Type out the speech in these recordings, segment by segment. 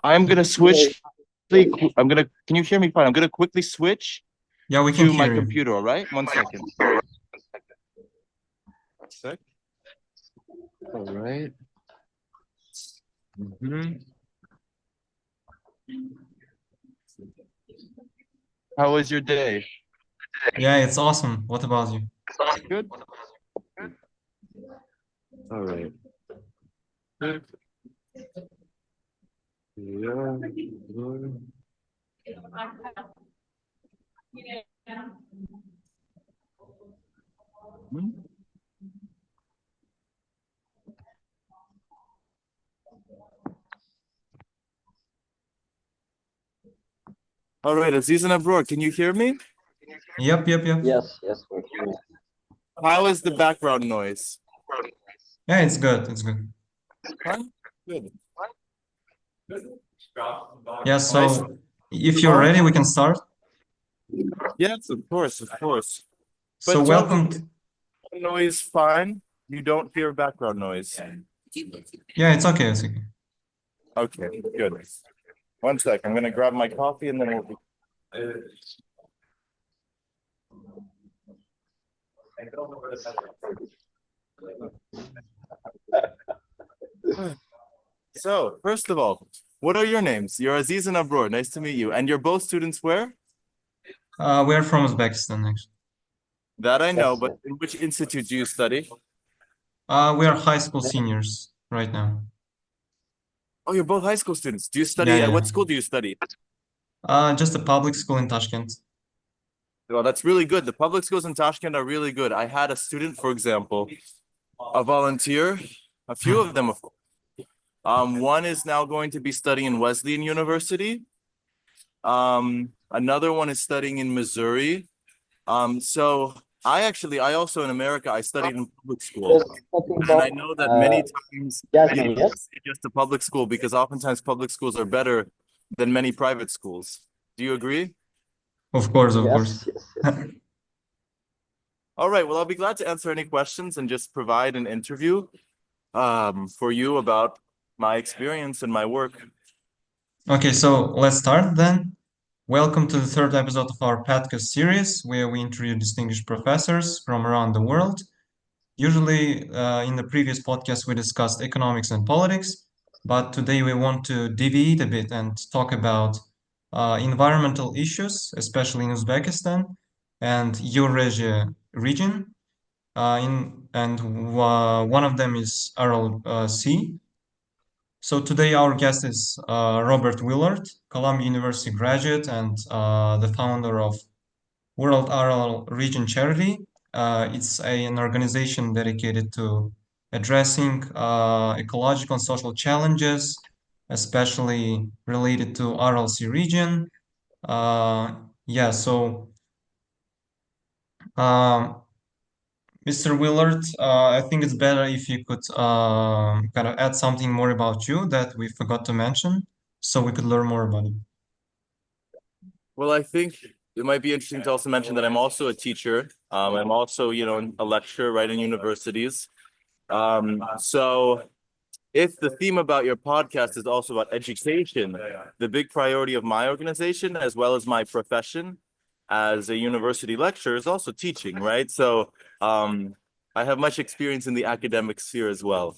I'm gonna switch. Can you hear me fine? I'm gonna quickly switch Yeah, we can to my hear you. computer, all right? 1 second. Sec. All right. How was your day? Yeah, it's awesome. What about you? Good. All right. Good. Yeah. Good. Hmm? All right, Aziz and Abror, can you hear me? Yep. Yes, we're here. How is the background noise? Yeah, it's good. It's good. Fine? Good. Yeah, Nice. so if you're ready, we can start. Yes, of course, of course. So But tell welcome. me, noise fine? You don't hear background noise. Yeah, it's okay. It's okay. Okay, good. 1 sec. I'm gonna grab my coffee and then we'll be. So, first of all, what are your names? You're Aziz and Abror. Nice to meet you. And you're both students where? We're from Uzbekistan, actually. That I know, Yes, but in which institute do you study? We are high school seniors right now. Oh, you're both high school students. Do you Yeah, study at what school do you study? just a public school in Tashkent. Well, that's really good. The public schools in Tashkent are really good. I had a student, for example, a volunteer, a few of them, of course. One is now going to be studying Wesleyan University. Another one is studying in Missouri. So I also in America, I studied in public school. And I know that many times you Jasmine, don't yes? say just a public school because oftentimes public schools are better than many private schools. Do you agree? Of course. Yes. All right. Well, I'll be glad to answer any questions and just provide an interview for you about my experience and my work. Okay, so let's start then. Welcome to the third episode of our podcast series, where we interview distinguished professors from around the world. Usually, in the previous podcast, we discussed economics and politics, but today we want to deviate a bit and talk about environmental issues, especially in Uzbekistan and Eurasia region. One of them is Aral Sea. So today our guest is Robert Willard, Columbia University graduate and the founder of World Aral Region Charity. It's an organization dedicated to addressing ecological and social challenges, especially related to Aral Sea region. Yeah, so um, Mr. Willard, I think it's better if you could kind of add something more about you that we forgot to mention, so we could learn more about it. Well, I think it might be interesting to also mention that I'm also a teacher. I'm also, a lecturer, right, in universities. So if the theme about your podcast is also about education, the big priority of my organization, as well as my profession as a university lecturer, is also teaching, right? So I have much experience in the academic sphere as well.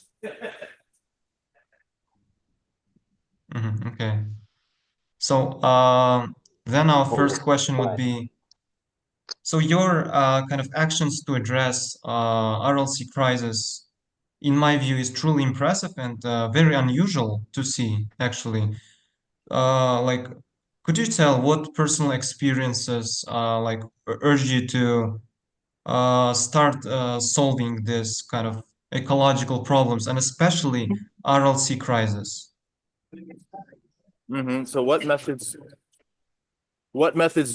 Okay. So then our first question would be, so your kind of actions to address RLC crisis, in my view, is truly impressive and very unusual to see, actually. Like, could you tell what personal experiences like urged you to start solving this kind of ecological problems and especially RLC crisis? So what methods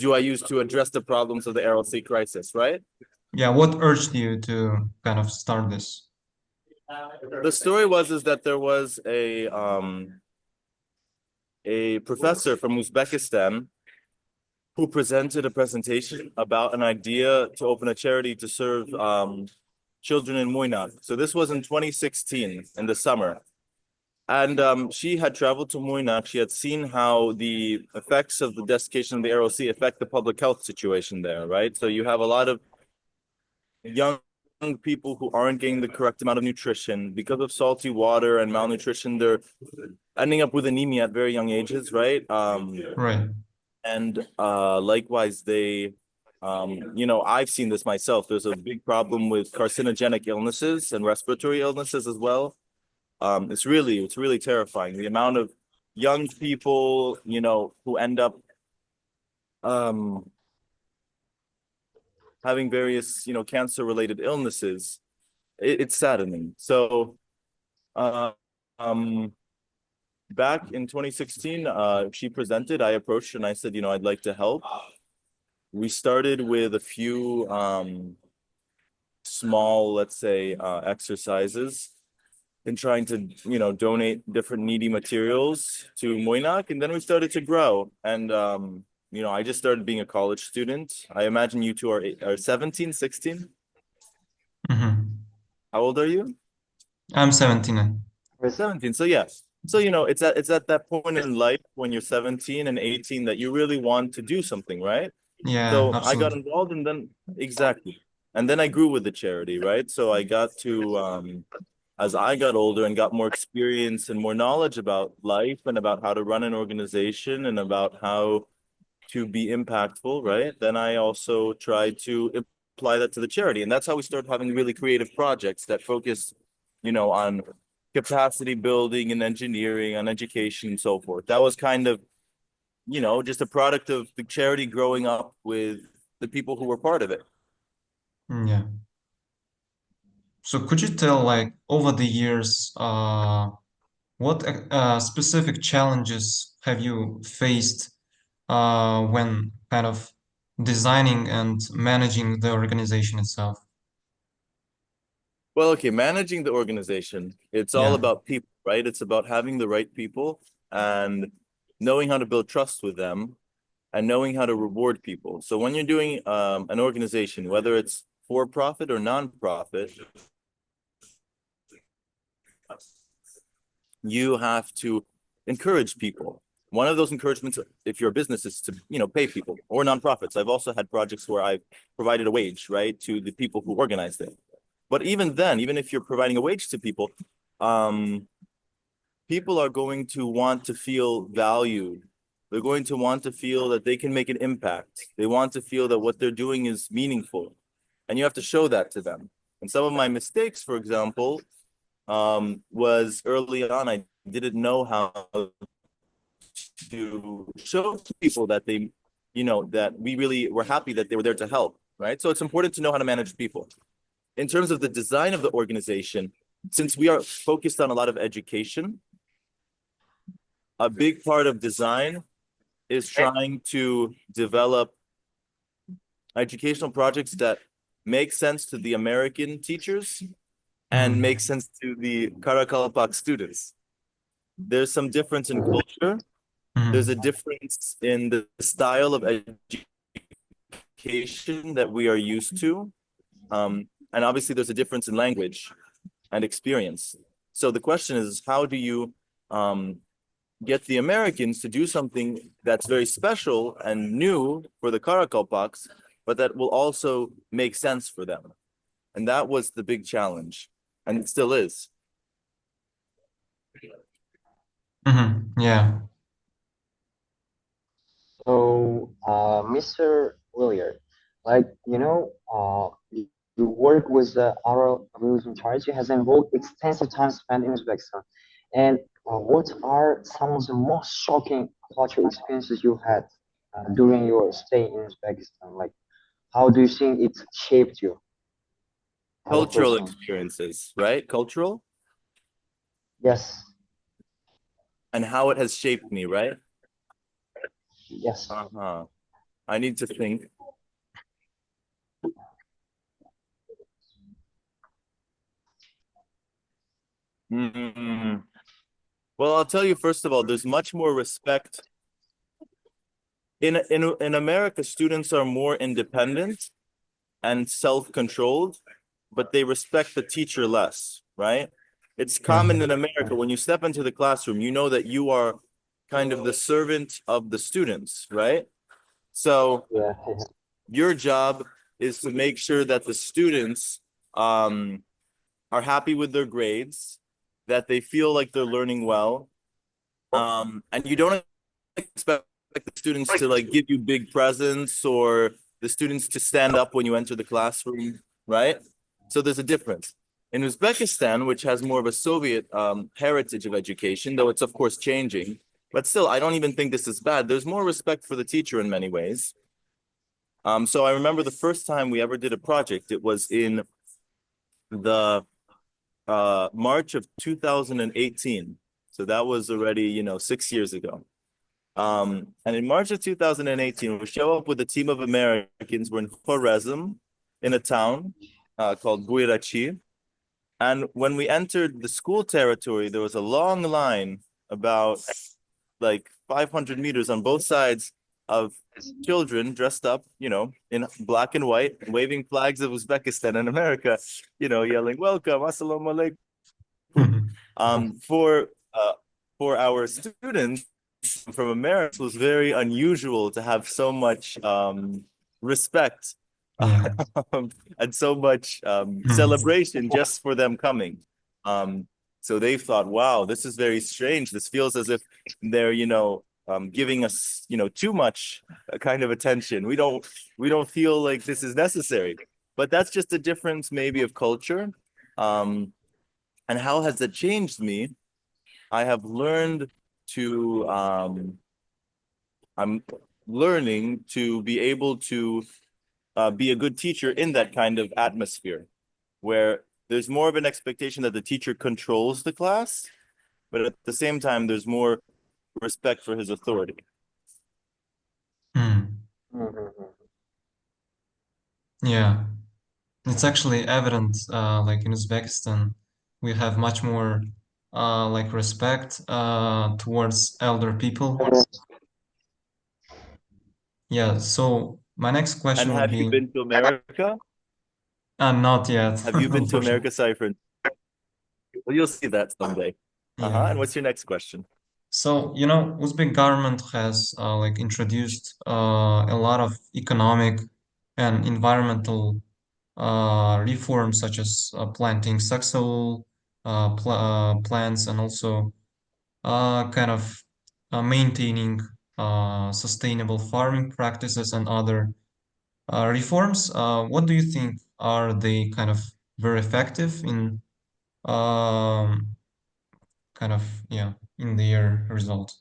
do I use to address the problems of the Aral Sea crisis, right? Yeah, what urged you to kind of start this? The story is that there was a professor from Uzbekistan who presented a presentation about an idea to open a charity to serve children in Moynak. So this was in 2016 in the summer. And she had traveled to Moynak. She had seen how the effects of the desiccation of the Aral Sea affect the public health situation there, right? So you have a lot of young people who aren't getting the correct amount of nutrition because of salty water and malnutrition. They're ending up with anemia at very young ages, right? Right. And likewise, I've seen this myself. There's a big problem with carcinogenic illnesses and respiratory illnesses as well. It's really terrifying. The amount of young people, who end up having various, cancer-related illnesses. It's saddening. So, back in 2016, she presented. I approached her and I said, I'd like to help. We started with a few small, let's say, exercises in trying to, donate different needy materials to Moynak, and then we started to grow. And I just started being a college student. I imagine you two are 17, 16. Mm-hmm. How old are you? I'm 17. We're 17. So yes. So it's at that point in life when you're 17 and 18 that you really want to do something, right? Yeah, So I got absolutely. involved, and then exactly. And then I grew with the charity, right? So I got to as I got older and got more experience and more knowledge about life and about how to run an organization and about how to be impactful, right? Then I also tried to apply that to the charity. And that's how we started having really creative projects that focus, on capacity building and engineering, on education and so forth. That was kind of, just a product of the charity growing up with the people who were part of it. Yeah. So could you tell, like, over the years, what specific challenges have you faced when kind of designing and managing the organization itself? Well, okay, managing the organization, it's all Yeah. about people, right? It's about having the right people and knowing how to build trust with them and knowing how to reward people. So when you're doing an organization, whether it's for profit or non-profit, you have to encourage people. One of those encouragements, if your business, is to, pay people, or nonprofits. I've also had projects where I've provided a wage, right, to the people who organized it. But even then, even if you're providing a wage to people, people are going to want to feel valued. They're going to want to feel that they can make an impact. They want to feel that what they're doing is meaningful. And you have to show that to them. And some of my mistakes, for example, was early on, I didn't know how to show people that that we really were happy that they were there to help, right? So it's important to know how to manage people. In terms of the design of the organization, since we are focused on a lot of education, a big part of design is trying to develop educational projects that make sense to the American teachers and make sense to the Karakalpakstan students. There's some difference in culture. There's a difference in the style of education that we are used to. And obviously there's a difference in language and experience. So the question is, how do you get the Americans to do something that's very special and new for the Karakalpaks, but that will also make sense for them? And that was the big challenge, and it still is. Yeah. So, Mr. Willard, like, your work with the Aral Region Charity has involved extensive time spent in Uzbekistan. And what are some of the most shocking cultural experiences you had during your stay in Uzbekistan? Like, how do you think it shaped you as a Cultural person? experiences, right? Cultural, Yes, and how it has shaped me, right? yes. Uh-huh. I need to think. Well, I'll tell you, first of all, there's much more respect. In America, students are more independent and self-controlled, but they respect the teacher less, right? it's common in America, when you step into the classroom, you know that you are kind of the servant of the students, right? So Yeah. your job is to make sure that the students are happy with their grades, that they feel like they're learning well. And you don't expect the students to like give you big presents or the students to stand up when you enter the classroom, right? So there's a difference. In Uzbekistan, which has more of a Soviet heritage of education, though it's of course changing, but still, I don't even think this is bad. There's more respect for the teacher in many ways. So I remember the first time we ever did a project, it was in the March of 2018. So that was already, 6 years ago. And in March of 2018, we show up with a team of Americans. We're in Khorezm, in a town called Buyrachi. And when we entered the school territory, there was a long line, about like 500 meters on both sides, of children dressed up, in black and white, waving flags of Uzbekistan and America, yelling, "Welcome, assalamu alaikum." For our students from America, it was very unusual to have so much respect and so much celebration just for them coming. So they thought, wow, this is very strange. This feels as if they're, giving us, too much kind of attention. We don't feel like this is necessary. But that's just a difference maybe of culture. And how has that changed me? I have learned to I'm learning to be able to be a good teacher in that kind of atmosphere, where there's more of an expectation that the teacher controls the class, but at the same time, there's more respect for his authority. Yeah, it's actually evident, like in Uzbekistan, we have much more like respect towards elder people. Yeah, so my next And question would have you be, been to America? not yet, Have you been to unfortunately. America, Cypher? Well, you'll see that someday. Yeah. And what's your next question? So, Uzbek government has like introduced a lot of economic and environmental reforms, such as planting successful plants, and also kind of maintaining sustainable farming practices and other reforms. What do you think? Are they kind of very effective in kind of, in their result?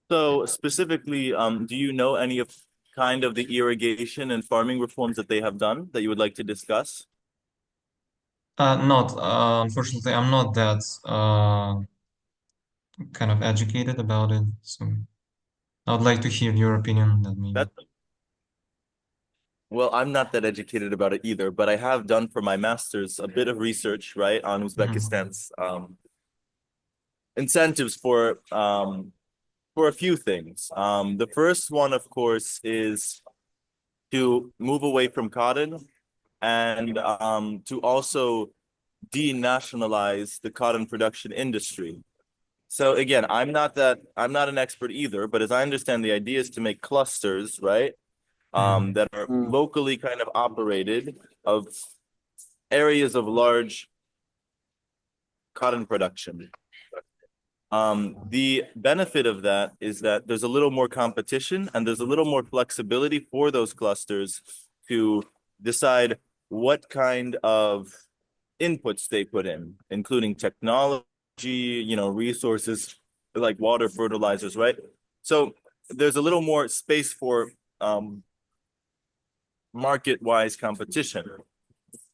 So specifically, do you know any of kind of the irrigation and farming reforms that they have done that you would like to discuss? Not, unfortunately, I'm not that kind of educated about it. So I would like to hear your opinion on that, maybe. Well, I'm not that educated about it either, but I have done for my master's a bit of research, right, on Uzbekistan's incentives for a few things. The first one, of course, is to move away from cotton and to also denationalize the cotton production industry. So again, I'm not an expert either, but as I understand, the idea is to make clusters, right? That are locally kind of operated of areas of large cotton production. The benefit of that is that there's a little more competition and there's a little more flexibility for those clusters to decide what kind of inputs they put in, including technology, resources like water, fertilizers, right? So there's a little more space for market-wise competition.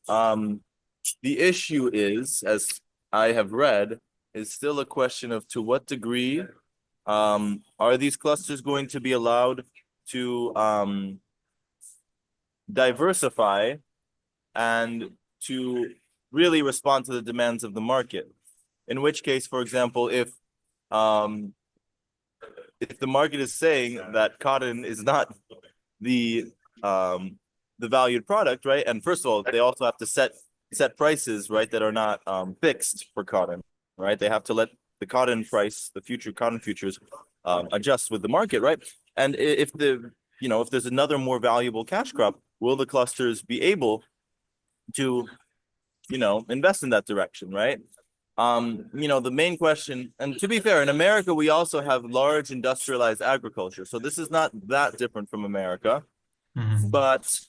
The issue is, as I have read, is still a question of to what degree are these clusters going to be allowed to diversify and to really respond to the demands of the market. In which case, for example, if the market is saying that cotton is not the valued product, right? And first of all, they also have to set set prices, right, that are not fixed for cotton, right? They have to let the cotton price, the future cotton futures, adjust with the market, right? And if if there's another more valuable cash crop, will the clusters be able to, invest in that direction, right? The main question, and to be fair, in America, we also have large industrialized agriculture. So this is not that different from America. Mhm. But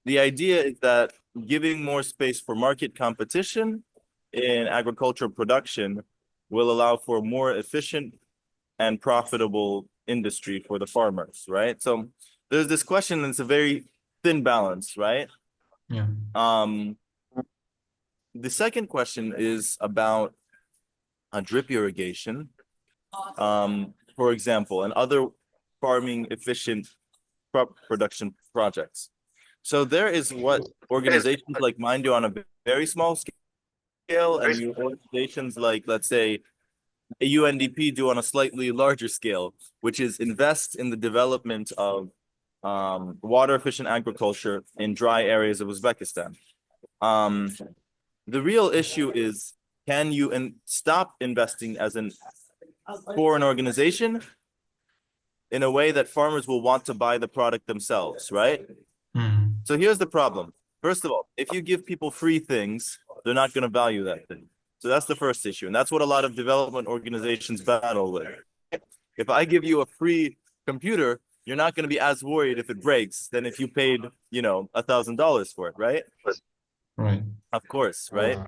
the idea is that giving more space for market competition in agricultural production will allow for more efficient and profitable industry for the farmers, right? So there's this question, and it's a very thin balance, right? Yeah. The second question is about drip irrigation, for example, and other farming efficient crop production projects. So there is what organizations like mine do on a very small scale, and organizations like, let's say, a UNDP do on a slightly larger scale, which is invest in the development of water efficient agriculture in dry areas of Uzbekistan. The real issue is, can you stop investing as an foreign organization in a way that farmers will want to buy the product themselves, right? Mhm. So here's the problem. First of all, if you give people free things, they're not going to value that thing. So that's the first issue. And that's what a lot of development organizations battle with. If I give you a free computer, you're not going to be as worried if it breaks than if you paid, $1,000 for it, right? Right. Of course, right?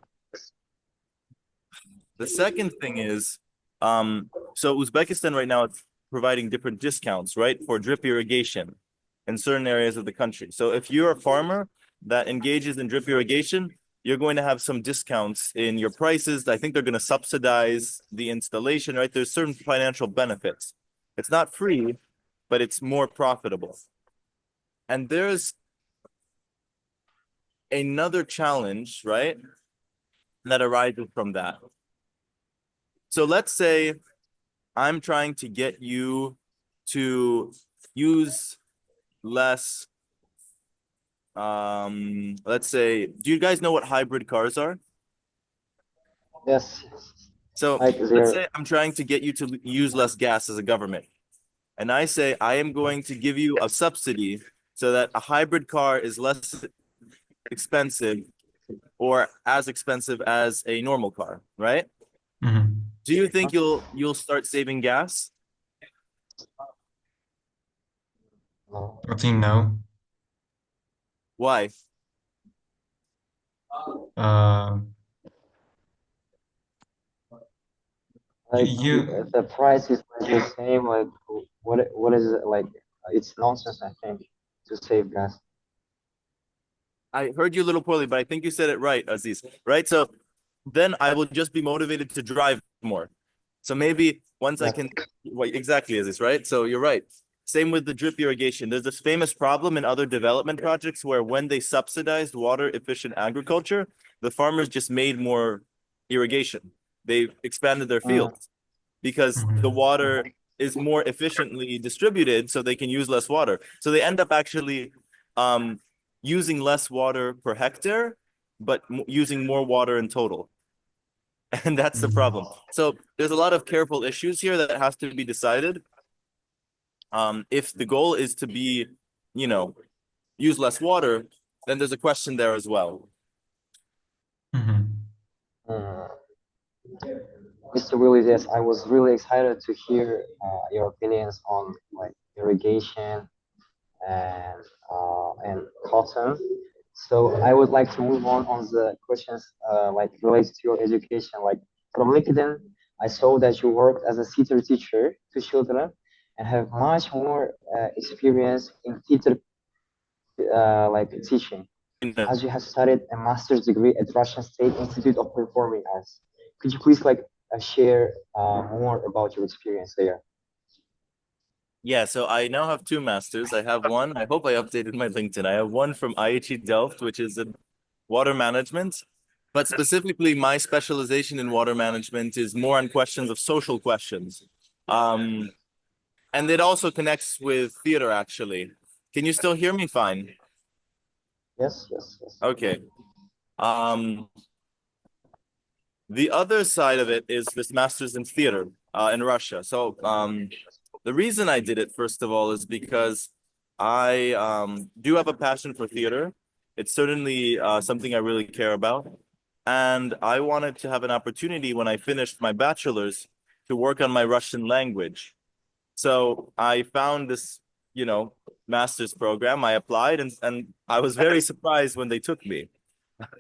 The second thing is, so Uzbekistan right now is providing different discounts, right, for drip irrigation in certain areas of the country. So if you're a farmer that engages in drip irrigation, you're going to have some discounts in your prices. I think they're going to subsidize the installation, right? There's certain financial benefits. It's not free, but it's more profitable. And there's another challenge, right, that arises from that. So let's say I'm trying to get you to use less, let's say, do you guys know what hybrid cars are? Yes. So Like let's there. say I'm trying to get you to use less gas as a government. And I say, I am going to give you a subsidy so that a hybrid car is less expensive or as expensive as a normal car, right? Mhm. Do you think you'll start saving gas? No. I think no. Why? Uh, Like you, the price is like the same. Like what is it like? It's nonsense, I think, to save gas. I heard you a little poorly, but I think you said it right, Aziz, right? So then I will just be motivated to drive more. So maybe once I Yes. can, well, exactly, Aziz, right? So you're right. Same with the drip irrigation. There's this famous problem in other development projects where when they subsidized water efficient agriculture, the farmers just made more irrigation. They expanded their fields because the Mhm. water is more efficiently distributed, so they can use less water. So they end up actually using less water per hectare, but using more water in total. And that's the Mhm. problem. So there's a lot of careful issues here that has to be decided. If the goal is to be, use less water, then there's a question there as well. Mhm. Mm. Mr. Willard, yes, I was really excited to hear your opinions on like irrigation and cotton. So I would like to move on the questions like related to your education. Like from LinkedIn, I saw that you worked as a theater teacher to children and have much more experience in theater like teaching, as you have studied a master's degree at Russian State Institute of Performing Arts. Could you please like share more about your experience there? Yeah, so I now have two masters. I have one, I hope I updated my LinkedIn. I have one from IHE Delft, which is in water management. But specifically, my specialization in water management is more on questions of social questions. And it also connects with theater, actually. Can you still hear me fine? Yes, yes, yes. Okay. The other side of it is this master's in theater in Russia. So the reason I did it, first of all, is because I do have a passion for theater. It's certainly something I really care about. And I wanted to have an opportunity when I finished my bachelor's to work on my Russian language. So I found this, master's program. I applied and I was very surprised when they took me.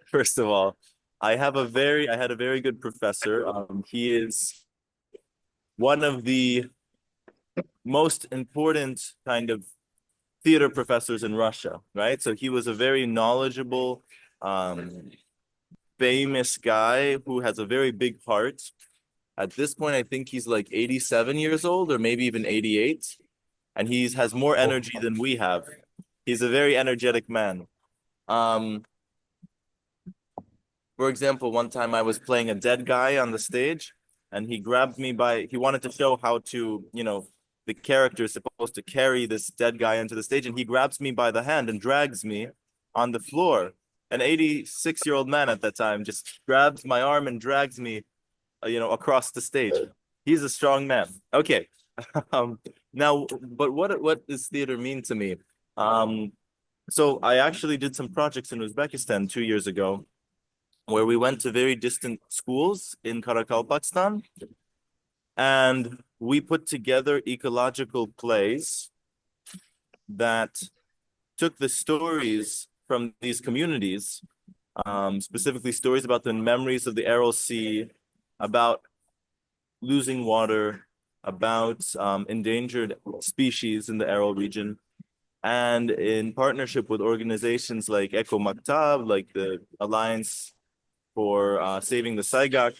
First of all, I had a very good professor. He is one of the most important kind of theater professors in Russia, right? So he was a very knowledgeable, famous guy who has a very big heart. At this point, I think he's like 87 years old or maybe even 88. And he has more energy than we have. He's a very energetic man. For example, one time I was playing a dead guy on the stage and he grabbed me he wanted to show how to, the character is supposed to carry this dead guy into the stage, and he grabs me by the hand and drags me on the floor. An 86-year-old man at that time just grabs my arm and drags me, across the stage. He's a strong man. Okay. Now, but what does theater mean to me? So I actually did some projects in Uzbekistan 2 years ago, where we went to very distant schools in Karakalpakstan, and we put together ecological plays that took the stories from these communities, specifically stories about the memories of the Aral Sea, about losing water, about endangered species in the Aral region, and in partnership with organizations like Eco Maktab, like the Alliance for Saving the Saigak,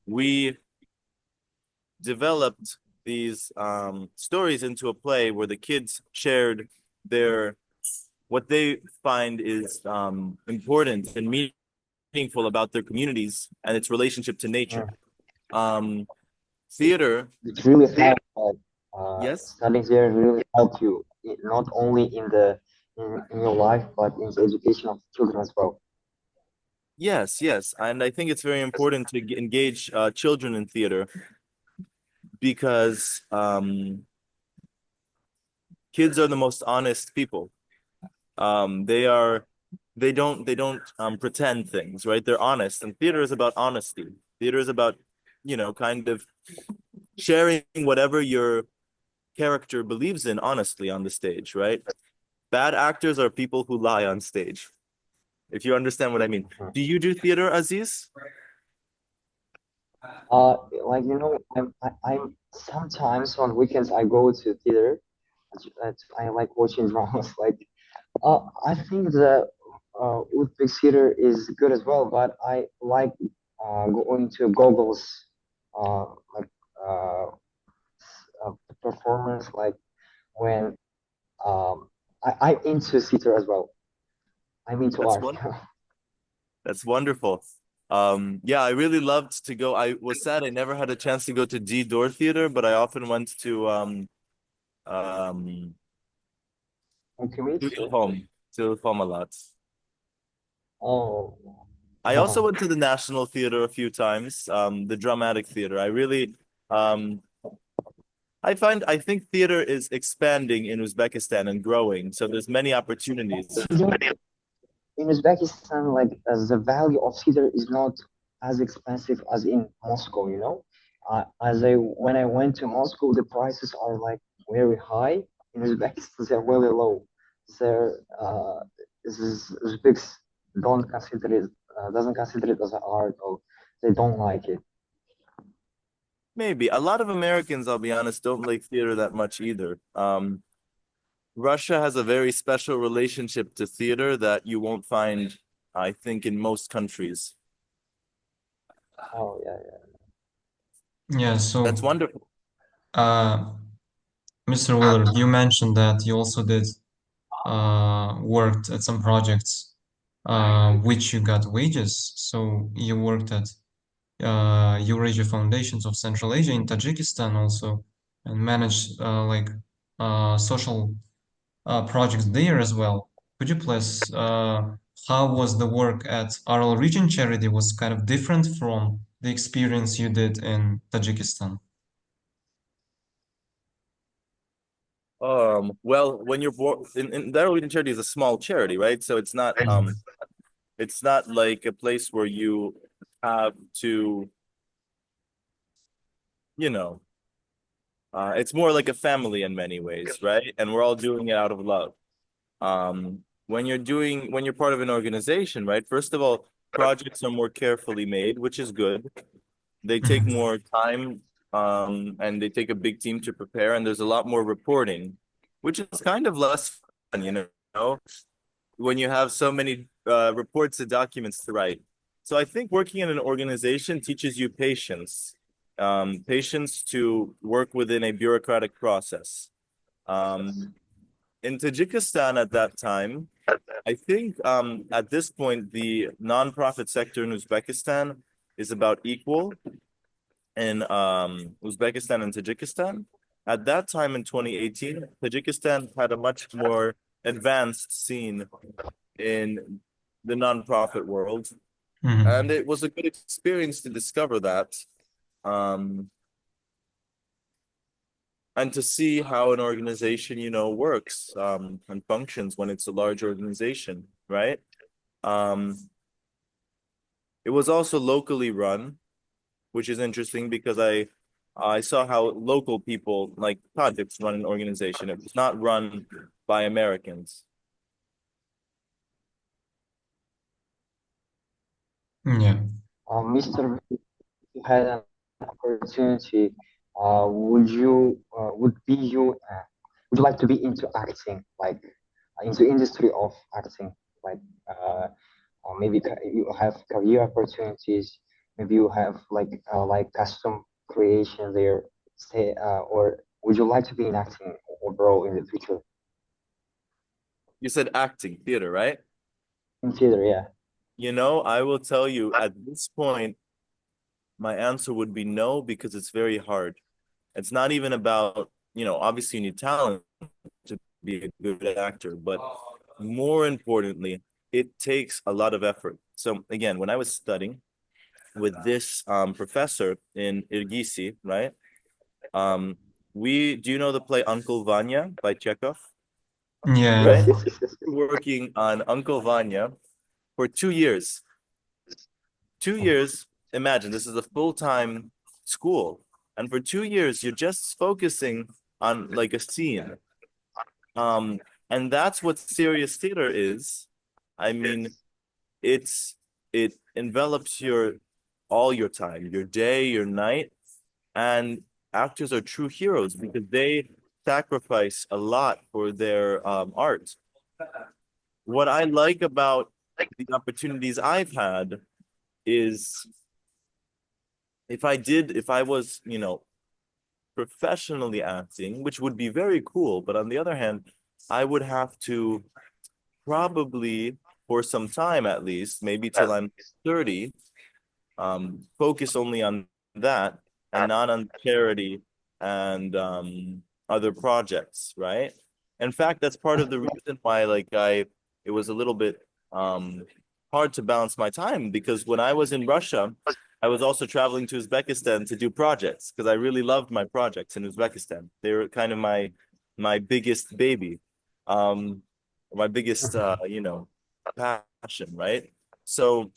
we developed these stories into a play where the kids shared what they find is important and meaningful about their communities and its relationship to nature. Theater. It really helped. Yes. Studying there really helped you, not only in your life, but in the education of children as well. Yes, and I think it's very important to engage children in theater because kids are the most honest people. They don't pretend things, right? They're honest, and theater is about honesty. Theater is about, kind of sharing whatever your character believes in honestly on the stage, right? Bad actors are people who lie on stage, if you understand what I mean. Do you do theater, Aziz? I'm sometimes on weekends I go to theater. I like watching dramas. I think the Uzbek theater is good as well, but I like going to Gogol's like performance, like when I'm into theater as well. I'm into art. That's wonderful. Yeah, I really loved to go. I was sad I never had a chance to go to D Door Theater, but I often went to home a lot. Oh. I also went to the National Theater a few times, the Dramatic Theater. I think theater is expanding in Uzbekistan and growing, so there's many opportunities. In Uzbekistan, the value of theater is not as expensive as in Moscow, when I went to Moscow, the prices are very high. In Uzbekistan, they're very low. Uzbeks doesn't consider it as an art, or they don't like it. Maybe. A lot of Americans, I'll be honest, don't like theater that much either. Russia has a very special relationship to theater that you won't find, I think, in most countries. Oh, yeah. Yeah, so that's wonderful. Mr. Willard, you mentioned that you also did worked at some projects which you got wages. So you worked at Eurasia Foundations of Central Asia in Tajikistan also, and managed social projects there as well. Could you please how was the work at Aral Region Charity was kind of different from the experience you did in Tajikistan? Well, when you're born in the Aral Region Charity is a small charity, right? So it's not like a place where you have to, you know, it's more like a family in many ways, right? And we're all doing it out of love. When you're part of an organization, right? First of all, projects are more carefully made, which is good. They take more time, and they take a big team to prepare, and there's a lot more reporting, which is kind of less fun, when you have so many reports and documents to write. So I think working in an organization teaches you patience, patience to work within a bureaucratic process. In Tajikistan at that time, I think at this point, the nonprofit sector in Uzbekistan is about equal in Uzbekistan and Tajikistan. At that time in 2018, Tajikistan had a much more advanced scene in the nonprofit world. And it was a good experience to discover that. And to see how an organization, works and functions when it's a large organization, right? It was also locally run, which is interesting because I saw how local people like projects run an organization. It was not run by Americans. Yeah. Mr. If you had an opportunity, would you like to be into acting, like into industry of acting, like or maybe you have career opportunities, maybe you have like custom creation there, say, or would you like to be in acting or grow in the future You said acting, theater, right? in theater? Yeah. I will tell you at this point, my answer would be no, because it's very hard. It's not even about, obviously you need talent to be a good actor, but more importantly, it takes a lot of effort. So again, when I was studying with this professor in Irgisi, right? Do you know the play Uncle Vanya by Chekhov? Yeah. Right? Working on Uncle Vanya for 2 years. 2 years, imagine this is a full-time school. And for 2 years, you're just focusing on like a scene. And that's what serious theater is. I mean, it envelops all your time, your day, your night, and actors are true heroes because they sacrifice a lot for their art. What I like about the opportunities I've had is if I was, professionally acting, which would be very cool, but on the other hand, I would have to probably for some time at least, maybe till I'm 30, focus only on that and not on charity and other projects, right? In fact, that's part of the reason why it was a little bit hard to balance my time, because when I was in Russia, I was also traveling to Uzbekistan to do projects because I really loved my projects in Uzbekistan. They were kind of my biggest baby, my biggest passion, right? So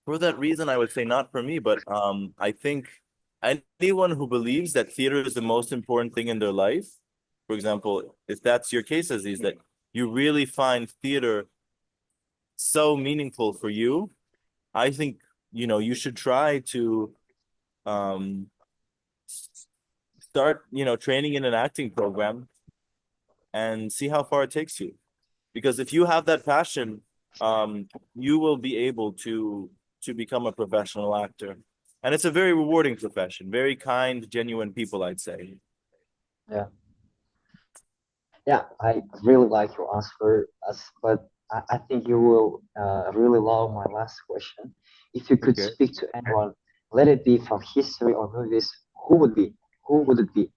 for that reason, I would say not for me, but I think anyone who believes that theater is the most important thing in their life, for example, if that's your case, Aziz, that you really find theater so meaningful for you, I think, you should try to start, training in an acting program and see how far it takes you. Because if you have that passion, you will be able to become a professional actor. And it's a very rewarding profession, very kind, genuine people, I'd say. Yeah. Yeah, I really like your answer, but I think you will really love my last question. If you could Okay. speak to anyone, let it be from history or movies, who would be? Who would it be?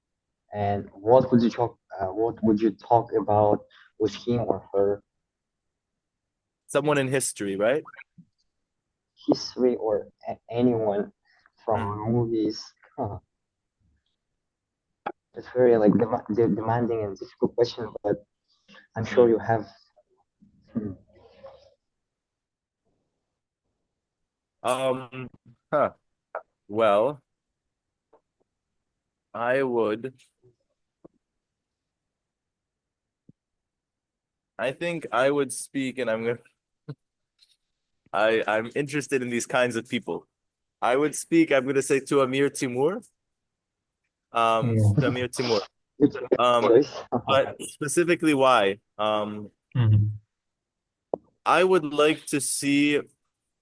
And what would you talk? What would you talk about with him or her? someone in history, right? History or anyone from movies. It's very like demanding and difficult question, but I'm sure you have. Hmm. Huh. Well, I would. I think I would speak, and I'm interested in these kinds of people. I would speak, I'm gonna say to Amir Timur. To Amir Timur. Which choice? But specifically why? Mhm. I would like to see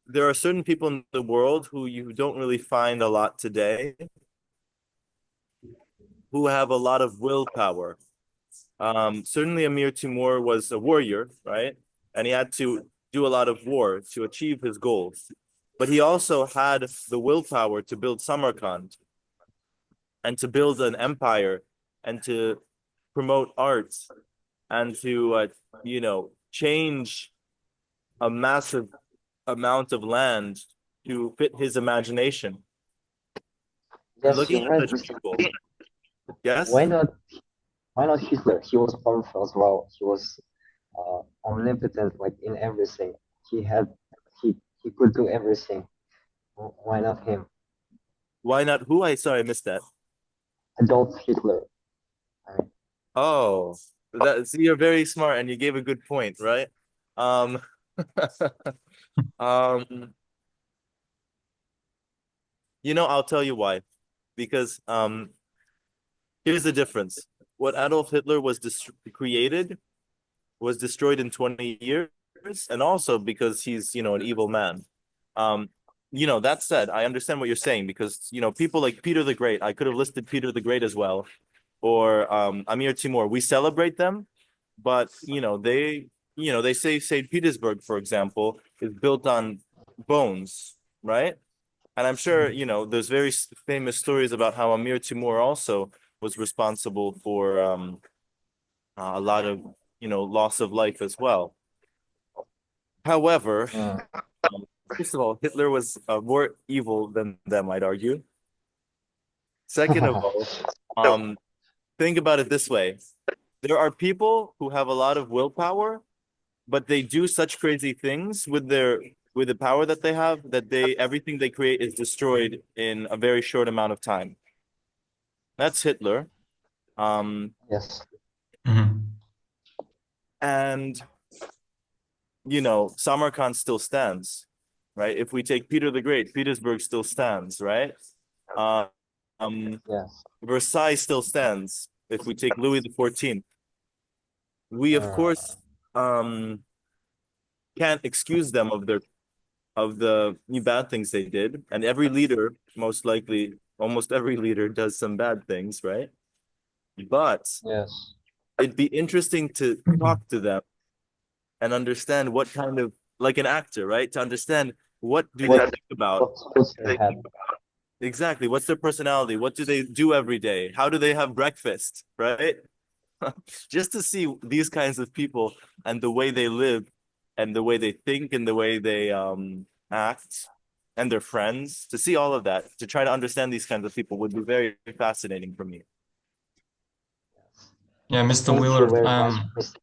there are certain people in the world who you don't really find a lot today, who have a lot of willpower. Certainly Amir Timur was a warrior, right? And he had to do a lot of war to achieve his goals. But he also had the willpower to build Samarkand and to build an empire and to promote art and to, change a massive amount of land to fit his imagination. And Yes, looking you're at right, such Mr. people, yes? Why not? Why not Hitler? He was powerful as well. He was omnipotent, like in everything. He had, he could do everything. Why not him? Why not? Who? Sorry, I missed that. Adolf Hitler. I mean, Oh, see, you're very smart and you gave a good point, right? Um, um, I'll tell you why. Because here's the difference. What Adolf Hitler was created was destroyed in 20 years, and also because he's, an evil man. Um, that said, I understand what you're saying because, people like Peter the Great, I could have listed Peter the Great as well, or Amir Timur. We celebrate them, but they say St. Petersburg, for example, is built on bones, right? And I'm sure, there's very famous stories about how Amir Timur also was responsible for a lot of, loss of life as well. However, mm, first of all, Hitler was more evil than them, I'd argue. Second of all, um, think about it this way. There are people who have a lot of willpower, but they do such crazy things with the power that they have that everything they create is destroyed in a very short amount of time. That's Hitler. yes. Mhm. And Samarkand still stands, right? If we take Peter the Great, Petersburg still stands, right? Uh, Yes. Versailles still stands. If we take Louis the 14th, we of Uh, course can't excuse them of the bad things they did. And every leader, most likely, almost every leader does some bad things, right? But yes. it'd be interesting to talk to them and understand what kind of, like an actor, right? To understand what do they What think about what's their head? exactly, what's their personality, what do they do every day, how do they have breakfast, right? Just to see these kinds of people and the way they live and the way they think and the way they act and their friends, to see all of that, to try to understand these kinds of people would be very fascinating for me. Yeah, Mr. Thank you Willard, very much, Mr.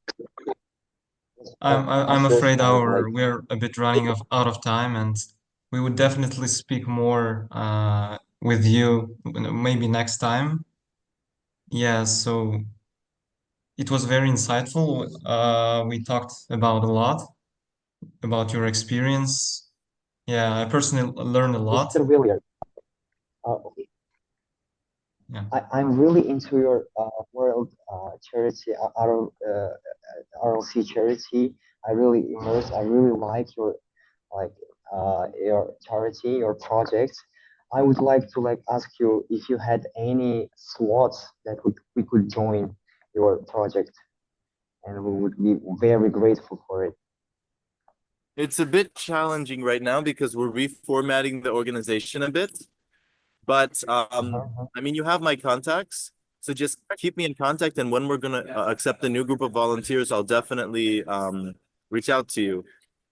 I'm Answers afraid and like we're a bit running out of time, and we would definitely speak more with you maybe next time. Yeah, so it was very insightful. We talked about a lot about your experience. Yeah, I personally learned a lot. Mr. Willard. Yeah. I'm really into your world charity, Aral Sea Charity. I really immersed. I really like like your charity, your project. I would like to ask you if you had any slots that we could join your project, and we would be very grateful for it. It's a bit challenging right now because we're reformatting the organization a bit. But Uh-huh. I mean, you have my contacts, so just keep me in contact. And when we're gonna accept a new group of volunteers, I'll definitely reach out to you.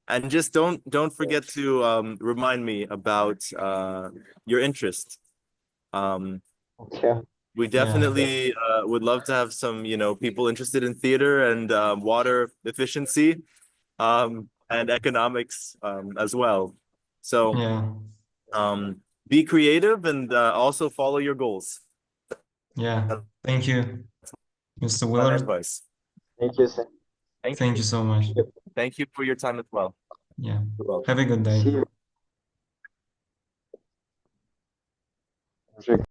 And just don't forget to remind me about your interest. Okay. We definitely would love to have some, people interested in theater and water efficiency and economics as well. So Yeah. be creative and also follow your goals. Yeah. Thank you, Mr. My Willard. advice. Thank you, sir. Thank you so much. Thank you for your time as well. Yeah. You're welcome. Have a good day. See you.